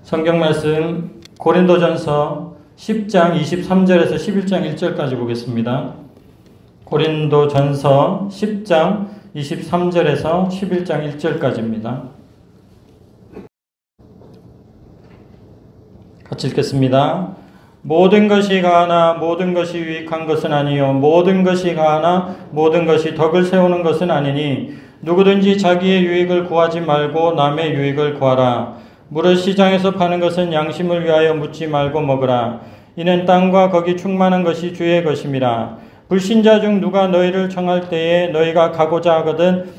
성경 말씀 고린도전서 10장 23절에서 11장 1절까지 보겠습니다. 고린도전서 10장 23절에서 11장 1절까지입니다. 같이 읽겠습니다. 모든 것이 가하나 모든 것이 유익한 것은 아니요 모든 것이 가하나 모든 것이 덕을 세우는 것은 아니니 누구든지 자기의 유익을 구하지 말고 남의 유익을 구하라. 무릇 시장에서 파는 것은 양심을 위하여 묻지 말고 먹으라. 이는 땅과 거기 충만한 것이 주의 것임이라. 불신자 중 누가 너희를 청할 때에 너희가 가고자 하거든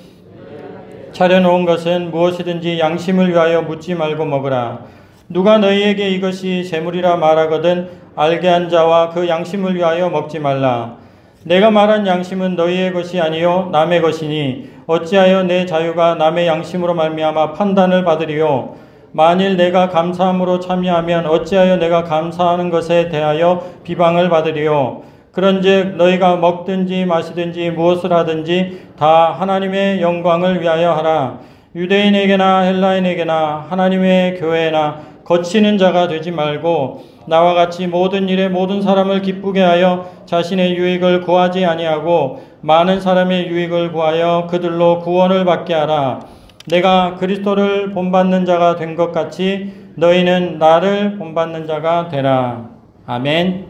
차려놓은 것은 무엇이든지 양심을 위하여 묻지 말고 먹으라. 누가 너희에게 이것이 재물이라 말하거든 알게 한 자와 그 양심을 위하여 먹지 말라. 내가 말한 양심은 너희의 것이 아니요 남의 것이니 어찌하여 내 자유가 남의 양심으로 말미암아 판단을 받으리요. 만일 내가 감사함으로 참여하면 어찌하여 내가 감사하는 것에 대하여 비방을 받으리요. 그런즉 너희가 먹든지 마시든지 무엇을 하든지 다 하나님의 영광을 위하여 하라. 유대인에게나 헬라인에게나 하나님의 교회나 거치는 자가 되지 말고 나와 같이 모든 일에 모든 사람을 기쁘게 하여 자신의 유익을 구하지 아니하고 많은 사람의 유익을 구하여 그들로 구원을 받게 하라. 내가 그리스도를 본받는 자가 된 것 같이 너희는 나를 본받는 자가 되라. 아멘.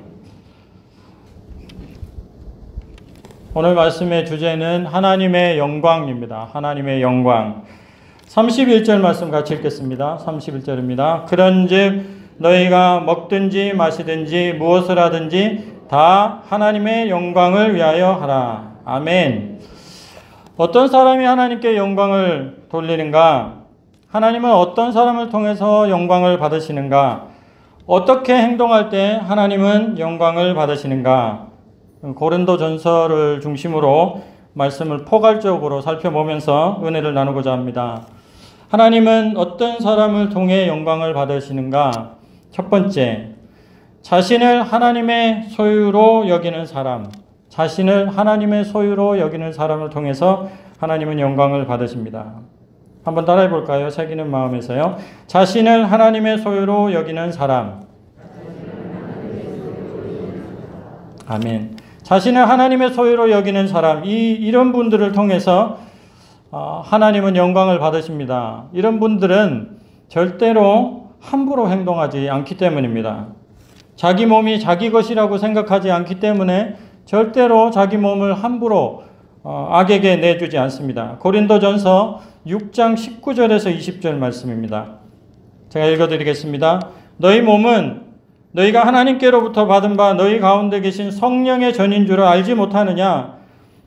오늘 말씀의 주제는 하나님의 영광입니다. 하나님의 영광. 31절 말씀 같이 읽겠습니다. 31절입니다. 그런즉 너희가 먹든지 마시든지 무엇을 하든지 다 하나님의 영광을 위하여 하라. 아멘. 어떤 사람이 하나님께 영광을 돌리는가? 하나님은 어떤 사람을 통해서 영광을 받으시는가? 어떻게 행동할 때 하나님은 영광을 받으시는가? 고린도전서를 중심으로 말씀을 포괄적으로 살펴보면서 은혜를 나누고자 합니다. 하나님은 어떤 사람을 통해 영광을 받으시는가? 첫 번째, 자신을 하나님의 소유로 여기는 사람. 자신을 하나님의 소유로 여기는 사람을 통해서 하나님은 영광을 받으십니다. 한번 따라해 볼까요? 새기는 마음에서요. 자신을 하나님의 소유로 여기는 사람. 아멘. 자신을 하나님의 소유로 여기는 사람. 이런 분들을 통해서 하나님은 영광을 받으십니다. 이런 분들은 절대로 함부로 행동하지 않기 때문입니다. 자기 몸이 자기 것이라고 생각하지 않기 때문에 절대로 자기 몸을 함부로 악에게 내주지 않습니다. 고린도전서 6장 19절에서 20절 말씀입니다. 제가 읽어드리겠습니다. 너희 몸은 너희가 하나님께로부터 받은 바 너희 가운데 계신 성령의 전인 줄을 알지 못하느냐?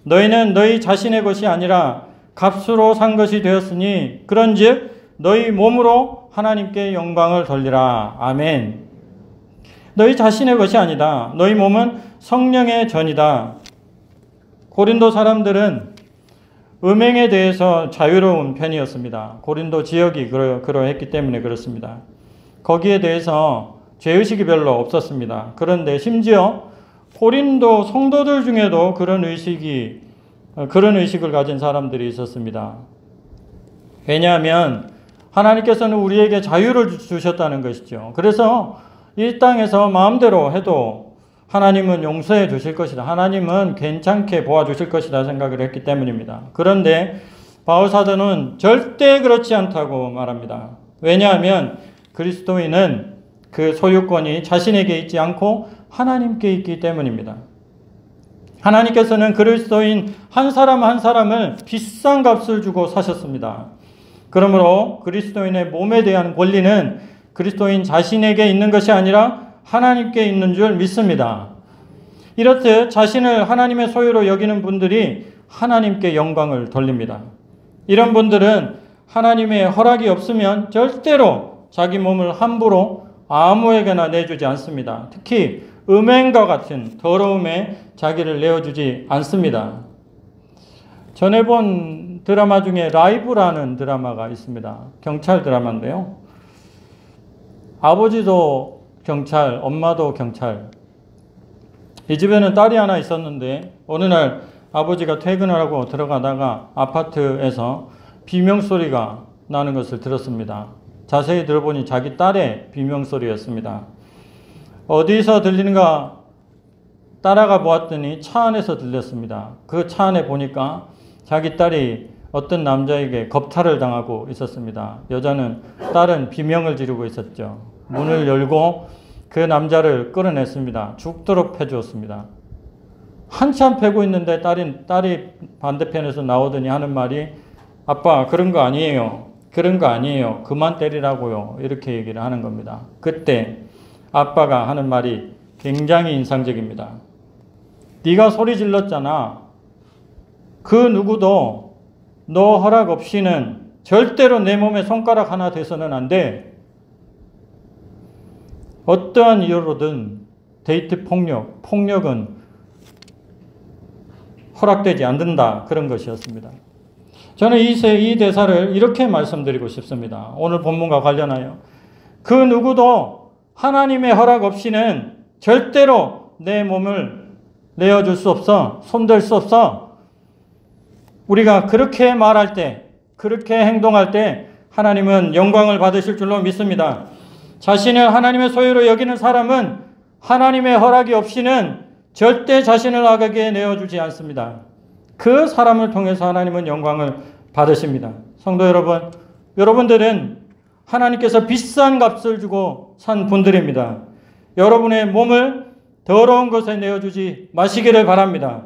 너희는 너희 자신의 것이 아니라 값으로 산 것이 되었으니 그런즉 너희 몸으로 하나님께 영광을 돌리라. 아멘. 너희 자신의 것이 아니다. 너희 몸은 성령의 전이다. 고린도 사람들은 음행에 대해서 자유로운 편이었습니다. 고린도 지역이 그러했기 때문에 그렇습니다. 거기에 대해서 죄의식이 별로 없었습니다. 그런데 심지어 고린도 성도들 중에도 그런 의식을 가진 사람들이 있었습니다. 왜냐하면 하나님께서는 우리에게 자유를 주셨다는 것이죠. 그래서 이 땅에서 마음대로 해도 하나님은 용서해 주실 것이다. 하나님은 괜찮게 보아주실 것이다 생각을 했기 때문입니다. 그런데 바울 사도는 절대 그렇지 않다고 말합니다. 왜냐하면 그리스도인은 그 소유권이 자신에게 있지 않고 하나님께 있기 때문입니다. 하나님께서는 그리스도인 한 사람 한 사람을 비싼 값을 주고 사셨습니다. 그러므로 그리스도인의 몸에 대한 권리는 그리스도인 자신에게 있는 것이 아니라 하나님께 있는 줄 믿습니다. 이렇듯 자신을 하나님의 소유로 여기는 분들이 하나님께 영광을 돌립니다. 이런 분들은 하나님의 허락이 없으면 절대로 자기 몸을 함부로 아무에게나 내주지 않습니다. 특히 음행과 같은 더러움에 자기를 내어주지 않습니다. 전에 본 드라마 중에 라이브라는 드라마가 있습니다. 경찰 드라마인데요. 아버지도 경찰, 엄마도 경찰. 이 집에는 딸이 하나 있었는데 어느 날 아버지가 퇴근을 하고 들어가다가 아파트에서 비명소리가 나는 것을 들었습니다. 자세히 들어보니 자기 딸의 비명소리였습니다. 어디서 들리는가 따라가 보았더니 차 안에서 들렸습니다. 그 차 안에 보니까 자기 딸이 어떤 남자에게 겁탈을 당하고 있었습니다. 딸은 비명을 지르고 있었죠. 문을 열고 그 남자를 끌어냈습니다. 죽도록 패주었습니다. 한참 패고 있는데 딸이 반대편에서 나오더니 하는 말이 아빠 그런 거 아니에요. 그런 거 아니에요. 그만 때리라고요. 이렇게 얘기를 하는 겁니다. 그때 아빠가 하는 말이 굉장히 인상적입니다. 네가 소리 질렀잖아. 그 누구도 너 허락 없이는 절대로 내 몸에 손가락 하나 대서는 안 돼. 어떠한 이유로든 데이트 폭력은 허락되지 않는다. 그런 것이었습니다. 저는 이 대사를 이렇게 말씀드리고 싶습니다. 오늘 본문과 관련하여. 그 누구도 하나님의 허락 없이는 절대로 내 몸을 내어줄 수 없어. 손댈 수 없어. 우리가 그렇게 말할 때, 그렇게 행동할 때 하나님은 영광을 받으실 줄로 믿습니다. 자신을 하나님의 소유로 여기는 사람은 하나님의 허락이 없이는 절대 자신을 악하게 내어주지 않습니다. 그 사람을 통해서 하나님은 영광을 받으십니다. 성도 여러분, 여러분들은 하나님께서 비싼 값을 주고 산 분들입니다. 여러분의 몸을 더러운 것에 내어주지 마시기를 바랍니다.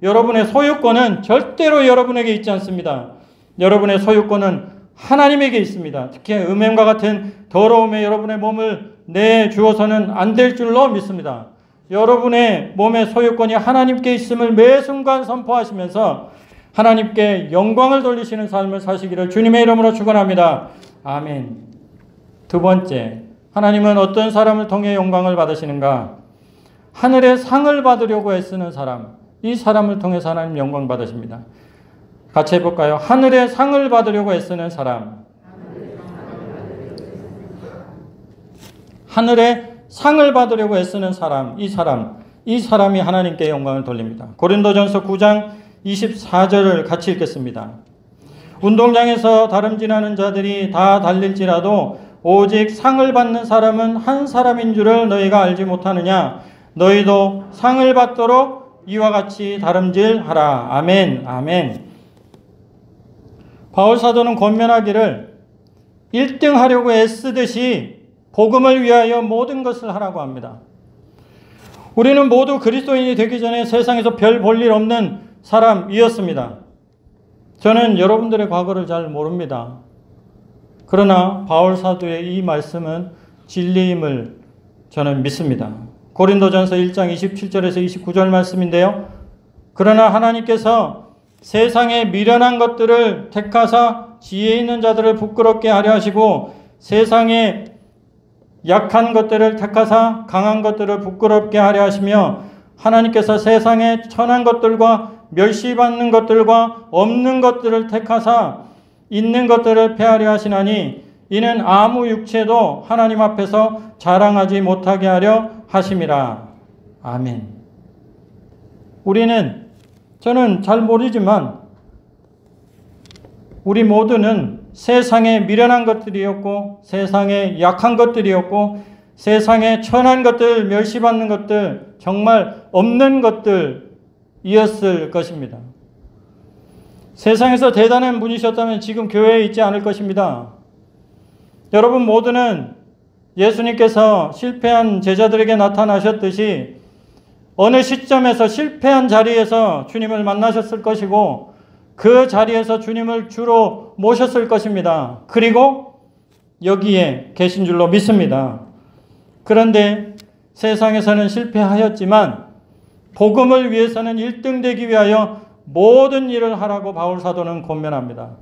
여러분의 소유권은 절대로 여러분에게 있지 않습니다. 여러분의 소유권은 하나님에게 있습니다. 특히 음행과 같은 더러움에 여러분의 몸을 내주어서는 안 될 줄로 믿습니다. 여러분의 몸의 소유권이 하나님께 있음을 매 순간 선포하시면서 하나님께 영광을 돌리시는 삶을 사시기를 주님의 이름으로 축원합니다. 아멘. 두 번째, 하나님은 어떤 사람을 통해 영광을 받으시는가? 하늘의 상을 받으려고 애쓰는 사람, 이 사람을 통해서 하나님 영광 받으십니다. 같이 해볼까요? 하늘의 상을 받으려고 애쓰는 사람. 하늘의 상을 받으려고 애쓰는 사람, 이 사람이 하나님께 영광을 돌립니다. 고린도전서 9장 24절을 같이 읽겠습니다. 운동장에서 다름질하는 자들이 다 달릴지라도 오직 상을 받는 사람은 한 사람인 줄을 너희가 알지 못하느냐? 너희도 상을 받도록 이와 같이 다름질하라. 아멘, 아멘. 바울 사도는 권면하기를 1등 하려고 애쓰듯이 복음을 위하여 모든 것을 하라고 합니다. 우리는 모두 그리스도인이 되기 전에 세상에서 별 볼 일 없는 사람이었습니다. 저는 여러분들의 과거를 잘 모릅니다. 그러나 바울 사도의 이 말씀은 진리임을 저는 믿습니다. 고린도전서 1장 27절에서 29절 말씀인데요. 그러나 하나님께서 세상의 미련한 것들을 택하사 지혜 있는 자들을 부끄럽게 하려 하시고 세상의 약한 것들을 택하사 강한 것들을 부끄럽게 하려 하시며 하나님께서 세상의 천한 것들과 멸시받는 것들과 없는 것들을 택하사 있는 것들을 폐하려 하시나니 이는 아무 육체도 하나님 앞에서 자랑하지 못하게 하려 하심이라. 아멘. 저는 잘 모르지만 우리 모두는 세상에 미련한 것들이었고 세상에 약한 것들이었고 세상에 천한 것들, 멸시받는 것들, 정말 없는 것들이었을 것입니다. 세상에서 대단한 분이셨다면 지금 교회에 있지 않을 것입니다. 여러분 모두는 예수님께서 실패한 제자들에게 나타나셨듯이 어느 시점에서 실패한 자리에서 주님을 만나셨을 것이고 그 자리에서 주님을 주로 모셨을 것입니다. 그리고 여기에 계신 줄로 믿습니다. 그런데 세상에서는 실패하였지만 복음을 위해서는 1등 되기 위하여 모든 일을 하라고 바울 사도는 권면합니다.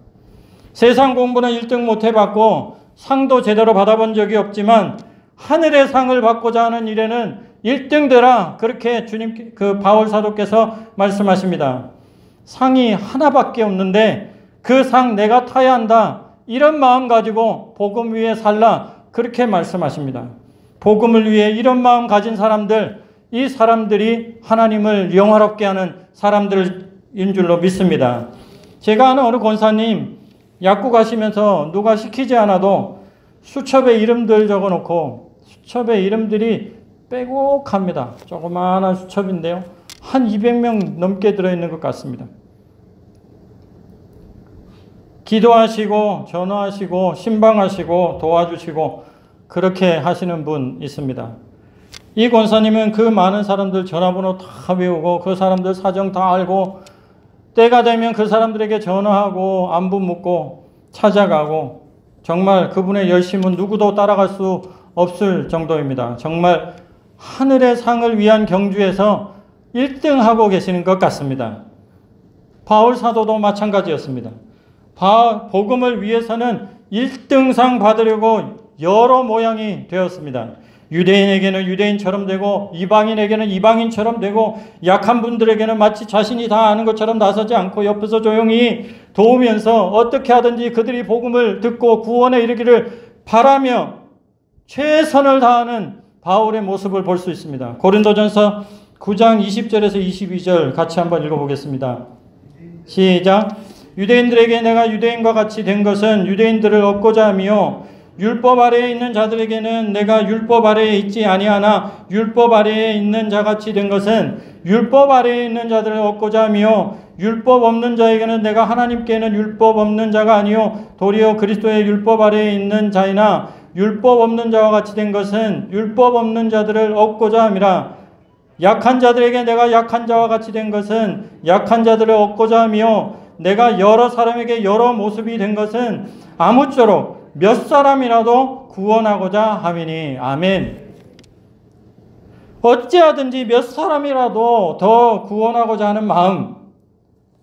세상 공부는 1등 못 해봤고 상도 제대로 받아본 적이 없지만 하늘의 상을 받고자 하는 일에는 1등 되라. 그렇게 바울 사도께서 말씀하십니다. 상이 하나밖에 없는데 그 상 내가 타야 한다. 이런 마음 가지고 복음 위에 살라. 그렇게 말씀하십니다. 복음을 위해 이런 마음 가진 사람들, 이 사람들이 하나님을 영화롭게 하는 사람들인 줄로 믿습니다. 제가 아는 어느 권사님 약국 가시면서 누가 시키지 않아도 수첩에 이름들 적어놓고 수첩에 이름들이 빼곡합니다. 조그마한 수첩인데요. 한 200명 넘게 들어있는 것 같습니다. 기도하시고 전화하시고 신방하시고 도와주시고 그렇게 하시는 분 있습니다. 이 권사님은 그 많은 사람들 전화번호 다 외우고 그 사람들 사정 다 알고 때가 되면 그 사람들에게 전화하고 안부 묻고 찾아가고 정말 그분의 열심은 누구도 따라갈 수 없을 정도입니다. 정말 하늘의 상을 위한 경주에서 1등하고 계시는 것 같습니다. 바울 사도도 마찬가지였습니다. 복음을 위해서는 1등상 받으려고 여러 모양이 되었습니다. 유대인에게는 유대인처럼 되고 이방인에게는 이방인처럼 되고 약한 분들에게는 마치 자신이 다 아는 것처럼 나서지 않고 옆에서 조용히 도우면서 어떻게 하든지 그들이 복음을 듣고 구원에 이르기를 바라며 최선을 다하는 바울의 모습을 볼 수 있습니다. 고린도전서 9장 20절에서 22절 같이 한번 읽어보겠습니다. 시작. 유대인들에게 내가 유대인과 같이 된 것은 유대인들을 얻고자 하며 율법 아래에 있는 자들에게는 내가 율법 아래에 있지 아니하나 율법 아래에 있는 자같이 된 것은 율법 아래에 있는 자들을 얻고자 하며 율법 없는 자에게는 내가 하나님께는 율법 없는 자가 아니요 도리어 그리스도의 율법 아래에 있는 자이나 율법 없는 자와 같이 된 것은 율법 없는 자들을 얻고자 함이라. 약한 자들에게 내가 약한 자와 같이 된 것은 약한 자들을 얻고자 하며 내가 여러 사람에게 여러 모습이 된 것은 아무쪼록 몇 사람이라도 구원하고자 함이니. 아멘. 어찌하든지 몇 사람이라도 더 구원하고자 하는 마음,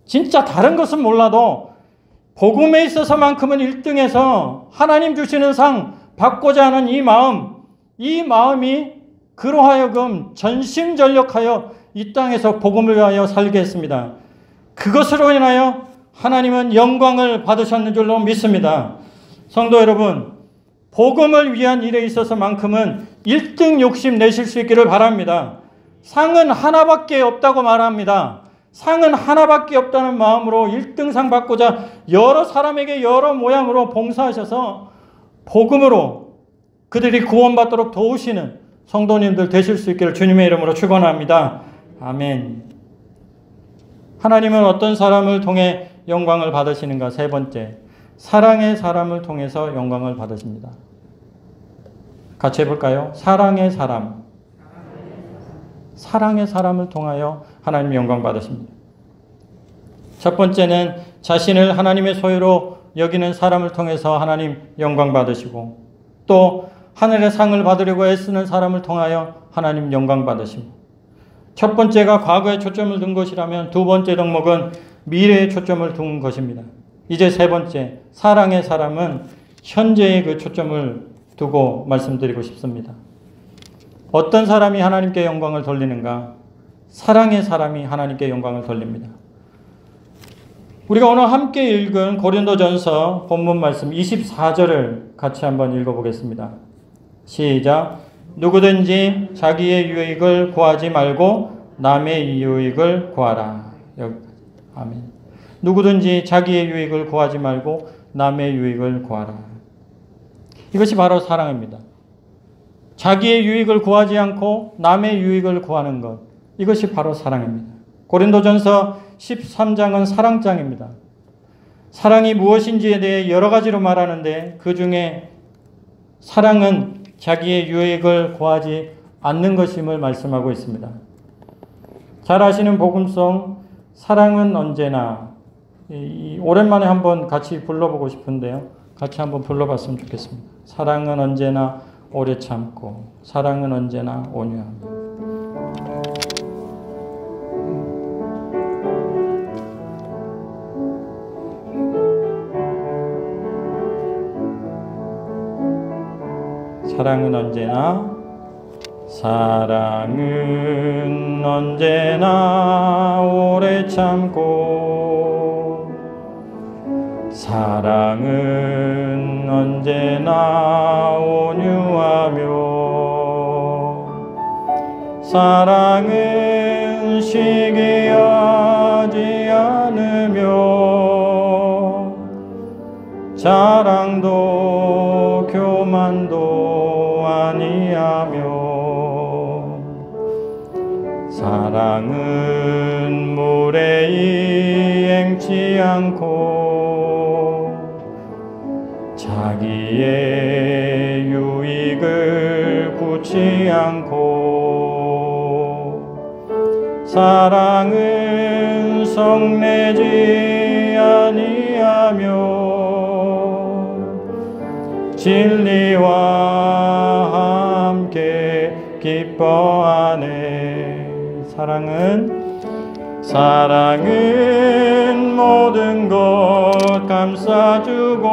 진짜 다른 것은 몰라도 복음에 있어서만큼은 1등해서 하나님 주시는 상 받고자 하는 이 마음이 그로 하여금 전심전력하여 이 땅에서 복음을 위하여 살게 했습니다. 그것으로 인하여 하나님은 영광을 받으셨는 줄로 믿습니다. 성도 여러분, 복음을 위한 일에 있어서만큼은 1등 욕심 내실 수 있기를 바랍니다. 상은 하나밖에 없다고 말합니다. 상은 하나밖에 없다는 마음으로 1등 상 받고자 여러 사람에게 여러 모양으로 봉사하셔서 복음으로 그들이 구원받도록 도우시는 성도님들 되실 수 있기를 주님의 이름으로 축원합니다. 아멘. 하나님은 어떤 사람을 통해 영광을 받으시는가? 세 번째, 사랑의 사람을 통해서 영광을 받으십니다. 같이 해볼까요? 사랑의 사람. 사랑의 사람을 통하여 하나님 영광 받으십니다. 첫 번째는 자신을 하나님의 소유로 여기는 사람을 통해서 하나님 영광 받으시고, 또 하늘의 상을 받으려고 애쓰는 사람을 통하여 하나님 영광 받으시고, 첫 번째가 과거에 초점을 둔 것이라면 두 번째 덕목은 미래에 초점을 둔 것입니다. 이제 세 번째, 사랑의 사람은 현재의 그 초점을 두고 말씀드리고 싶습니다. 어떤 사람이 하나님께 영광을 돌리는가? 사랑의 사람이 하나님께 영광을 돌립니다. 우리가 오늘 함께 읽은 고린도전서 본문 말씀 24절을 같이 한번 읽어보겠습니다. 시작. 누구든지 자기의 유익을 구하지 말고 남의 유익을 구하라. 아멘. 누구든지 자기의 유익을 구하지 말고 남의 유익을 구하라. 이것이 바로 사랑입니다. 자기의 유익을 구하지 않고 남의 유익을 구하는 것, 이것이 바로 사랑입니다. 고린도전서 13장은 사랑장입니다. 사랑이 무엇인지에 대해 여러 가지로 말하는데 그 중에 사랑은 자기의 유익을 구하지 않는 것임을 말씀하고 있습니다. 잘 아시는 복음송 사랑은 언제나, 오랜만에 한번 같이 불러보고 싶은데요. 같이 한번 불러봤으면 좋겠습니다. 사랑은 언제나 오래 참고 사랑은 언제나 온유합니다. 사랑은 언제나 오래 참고 사랑은 언제나 온유하며 사랑은 시기하지 않으며 자랑도 교만 사랑은 무례히 행치 않고 자기의 유익을 구치 않고 사랑은 성내지 아니하며 진리와 함께 기뻐하네. 사랑은 모든 것 감싸주고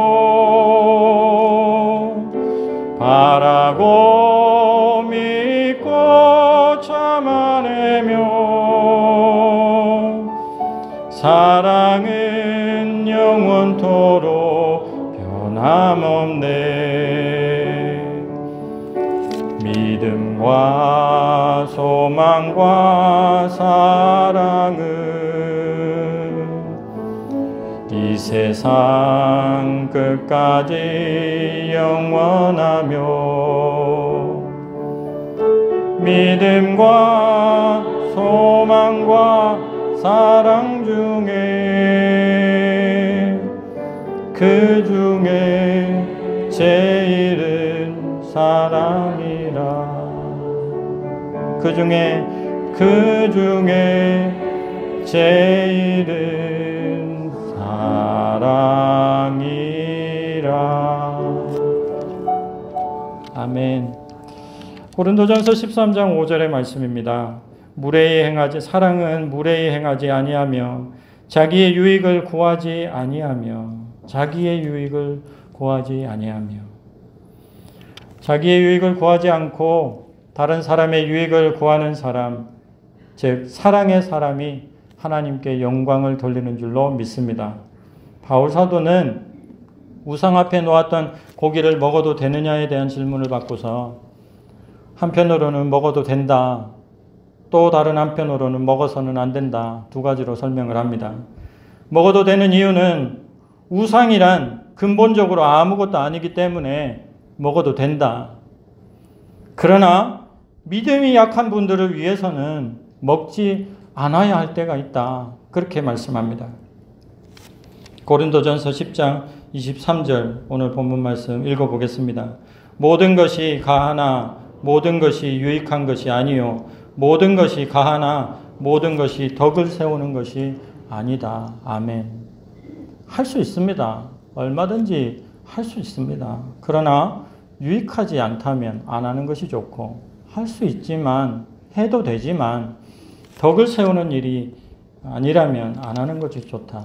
바라고 믿고 참아내며 사랑은 영원토록 변함없네. 믿음과 소망과 사랑은 이 세상 끝까지 영원하며 믿음과 소망과 사랑 중에 그 중에 제일은 사랑이라. 그 중에 제일은 사랑이라. 아멘. 고린도전서 13장 5절의 말씀입니다. 사랑은 무례히 행하지 아니하며 자기의 유익을 구하지 아니하며 자기의 유익을 구하지 않고 다른 사람의 유익을 구하는 사람, 즉 사랑의 사람이 하나님께 영광을 돌리는 줄로 믿습니다. 바울 사도는 우상 앞에 놓았던 고기를 먹어도 되느냐에 대한 질문을 받고서 한편으로는 먹어도 된다, 또 다른 한편으로는 먹어서는 안 된다, 두 가지로 설명을 합니다. 먹어도 되는 이유는 우상이란 근본적으로 아무것도 아니기 때문에 먹어도 된다. 그러나 믿음이 약한 분들을 위해서는 먹지 않아야 할 때가 있다. 그렇게 말씀합니다. 고린도전서 10장 23절 오늘 본문 말씀 읽어보겠습니다. 모든 것이 가하나 모든 것이 유익한 것이 아니요 모든 것이 가하나 모든 것이 덕을 세우는 것이 아니다. 아멘. 할 수 있습니다. 얼마든지 할 수 있습니다. 그러나 유익하지 않다면 안 하는 것이 좋고, 할 수 있지만 해도 되지만 덕을 세우는 일이 아니라면 안 하는 것이 좋다.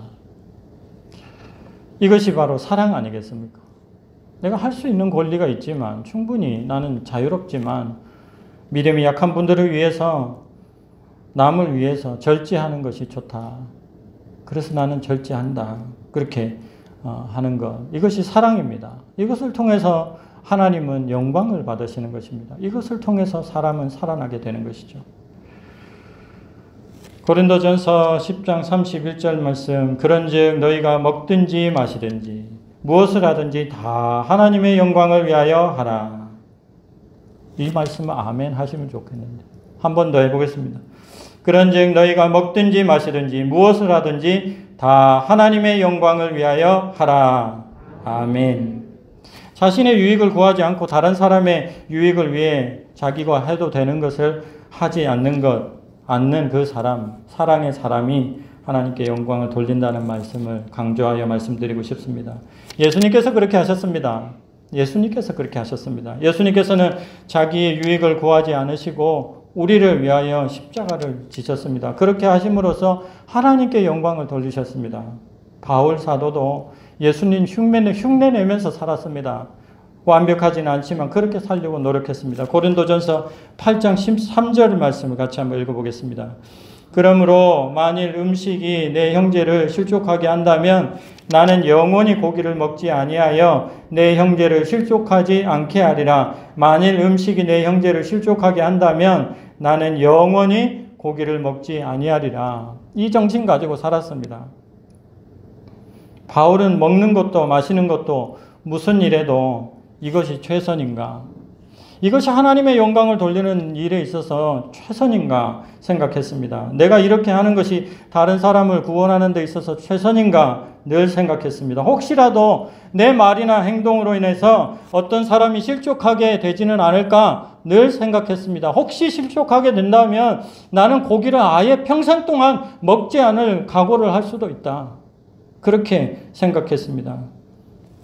이것이 바로 사랑 아니겠습니까? 내가 할 수 있는 권리가 있지만 충분히 나는 자유롭지만 믿음이 약한 분들을 위해서, 남을 위해서 절제하는 것이 좋다. 그래서 나는 절제한다. 그렇게 하는 것. 이것이 사랑입니다. 이것을 통해서 하나님은 영광을 받으시는 것입니다. 이것을 통해서 사람은 살아나게 되는 것이죠. 고린도전서 10장 31절 말씀, 그런즉 너희가 먹든지 마시든지 무엇을 하든지 다 하나님의 영광을 위하여 하라. 이 말씀은 아멘 하시면 좋겠는데 한 번 더 해보겠습니다. 그런즉 너희가 먹든지 마시든지 무엇을 하든지 다 하나님의 영광을 위하여 하라. 아멘. 자신의 유익을 구하지 않고 다른 사람의 유익을 위해 자기가 해도 되는 것을 하지 않는 그 사람, 사랑의 사람이 하나님께 영광을 돌린다는 말씀을 강조하여 말씀드리고 싶습니다. 예수님께서 그렇게 하셨습니다. 예수님께서는 자기의 유익을 구하지 않으시고 우리를 위하여 십자가를 지셨습니다. 그렇게 하심으로써 하나님께 영광을 돌리셨습니다. 바울 사도도 예수님 흉내내면서 살았습니다. 완벽하지는 않지만 그렇게 살려고 노력했습니다. 고린도전서 8장 13절 말씀을 같이 한번 읽어보겠습니다. 그러므로 만일 음식이 내 형제를 실족하게 한다면 나는 영원히 고기를 먹지 아니하여 내 형제를 실족하지 않게 하리라. 만일 음식이 내 형제를 실족하게 한다면 나는 영원히 고기를 먹지 아니하리라. 이 정신 가지고 살았습니다. 바울은 먹는 것도 마시는 것도 무슨 일에도 이것이 최선인가? 이것이 하나님의 영광을 돌리는 일에 있어서 최선인가 생각했습니다. 내가 이렇게 하는 것이 다른 사람을 구원하는 데 있어서 최선인가 늘 생각했습니다. 혹시라도 내 말이나 행동으로 인해서 어떤 사람이 실족하게 되지는 않을까 늘 생각했습니다. 혹시 실족하게 된다면 나는 고기를 아예 평생 동안 먹지 않을 각오를 할 수도 있다. 그렇게 생각했습니다.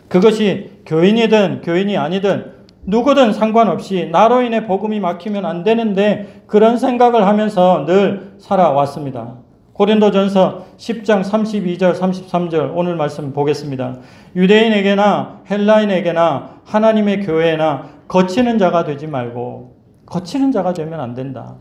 그것이 교인이든 교인이 아니든 누구든 상관없이 나로 인해 복음이 막히면 안 되는데 그런 생각을 하면서 늘 살아왔습니다. 고린도전서 10장 32절 33절 오늘 말씀 보겠습니다. 유대인에게나 헬라인에게나 하나님의 교회나 거치는 자가 되지 말고, 거치는 자가 되면 안 된다.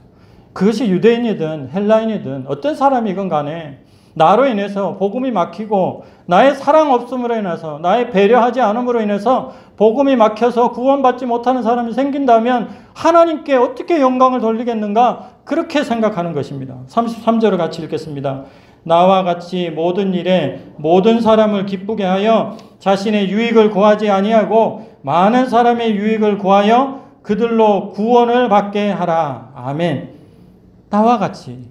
그것이 유대인이든 헬라인이든 어떤 사람이건 간에 나로 인해서 복음이 막히고 나의 사랑 없음으로 인해서 나의 배려하지 않음으로 인해서 복음이 막혀서 구원받지 못하는 사람이 생긴다면 하나님께 어떻게 영광을 돌리겠는가 그렇게 생각하는 것입니다. 33절을 같이 읽겠습니다. 나와 같이 모든 일에 모든 사람을 기쁘게 하여 자신의 유익을 구하지 아니하고 많은 사람의 유익을 구하여 그들로 구원을 받게 하라. 아멘. 나와 같이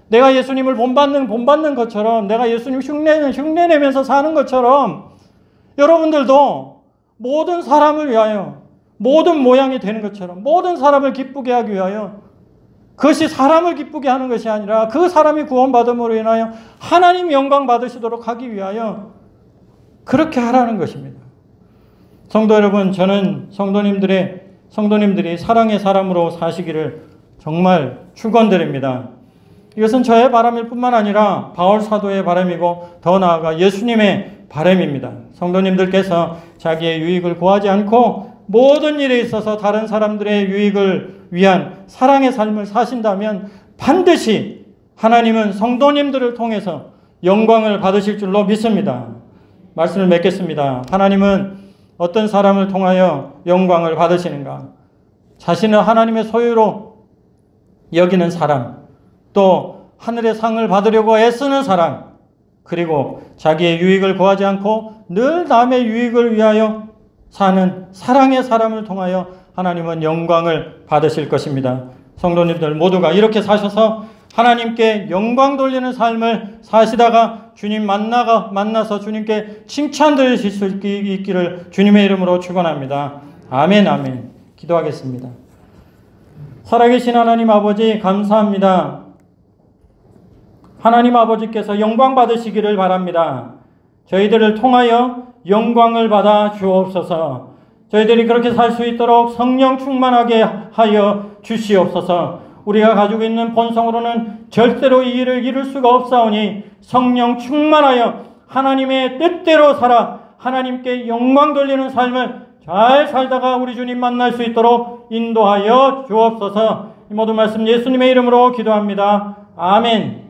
내가 예수님을 본받는 것처럼, 내가 예수님 흉내내면서 사는 것처럼 여러분들도 모든 사람을 위하여 모든 모양이 되는 것처럼 모든 사람을 기쁘게 하기 위하여, 그것이 사람을 기쁘게 하는 것이 아니라 그 사람이 구원받음으로 인하여 하나님 영광 받으시도록 하기 위하여 그렇게 하라는 것입니다. 성도 여러분, 저는 성도님들이 사랑의 사람으로 사시기를 정말 축원드립니다. 이것은 저의 바람일 뿐만 아니라 바울 사도의 바람이고 더 나아가 예수님의 바람입니다. 성도님들께서 자기의 유익을 구하지 않고 모든 일에 있어서 다른 사람들의 유익을 위한 사랑의 삶을 사신다면 반드시 하나님은 성도님들을 통해서 영광을 받으실 줄로 믿습니다. 말씀을 맺겠습니다. 하나님은 어떤 사람을 통하여 영광을 받으시는가? 자신을 하나님의 소유로 여기는 사람, 또 하늘의 상을 받으려고 애쓰는 사람, 그리고 자기의 유익을 구하지 않고 늘 남의 유익을 위하여 사는 사랑의 사람을 통하여 하나님은 영광을 받으실 것입니다. 성도님들 모두가 이렇게 사셔서 하나님께 영광 돌리는 삶을 사시다가 주님 만나서 주님께 칭찬 들으실 수 있기를 주님의 이름으로 축원합니다. 아멘, 아멘. 기도하겠습니다. 살아계신 하나님 아버지 감사합니다. 하나님 아버지께서 영광 받으시기를 바랍니다. 저희들을 통하여 영광을 받아 주옵소서. 저희들이 그렇게 살 수 있도록 성령 충만하게 하여 주시옵소서. 우리가 가지고 있는 본성으로는 절대로 이 일을 이룰 수가 없사오니 성령 충만하여 하나님의 뜻대로 살아 하나님께 영광 돌리는 삶을 잘 살다가 우리 주님 만날 수 있도록 인도하여 주옵소서. 이 모든 말씀 예수님의 이름으로 기도합니다. 아멘.